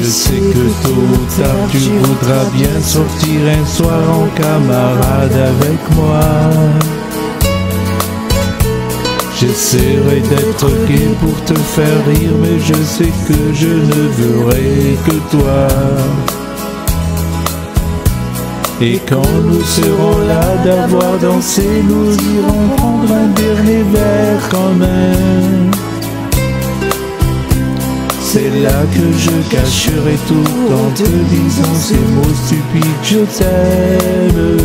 sais que tôt ou tard tu voudras bien sortir un soir en camarade avec moi. J'essaierai d'être gai pour te faire rire, mais je sais que je ne verrai que toi. Et quand nous serons là d'avoir dansé, nous irons prendre un dernier verre quand même. C'est là que je cacherai tout en te disant ces mots stupides, je t'aime.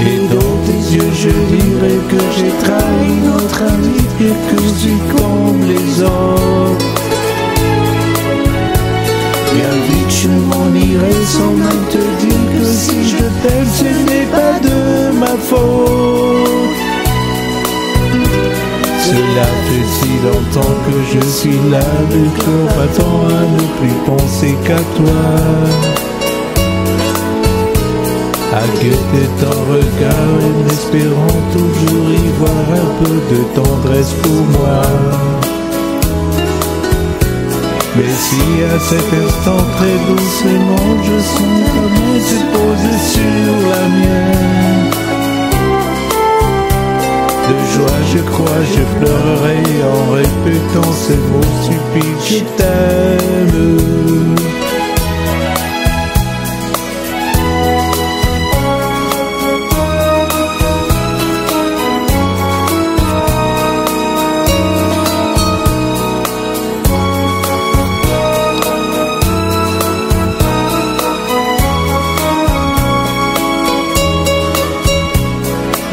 Et dans tes yeux je dirai que j'ai trahi notre amitié, que je suis comme les autres. Bien vite je m'en irai sans même te dire que si je t'aime ce n'est pas de ma faute. Cela fait si longtemps que je suis là, le cœur battant à ne plus penser qu'à toi. À guetter ton regard en espérant toujours y voir un peu de tendresse pour moi. Mais si à cet instant très doucement je sens ta main se poser sur la mienne, de joie je crois je pleurerai en répétant ces mots stupides, je t'aime.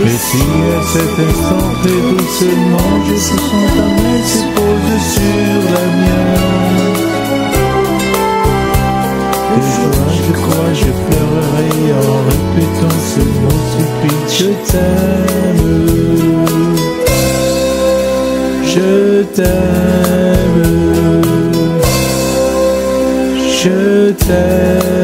Mais si à cet instant très doucement je sens ta main se pose sur la mienne, de joie je crois je pleurerai en répétant ce mot stupide, je t'aime. Je t'aime. Je t'aime.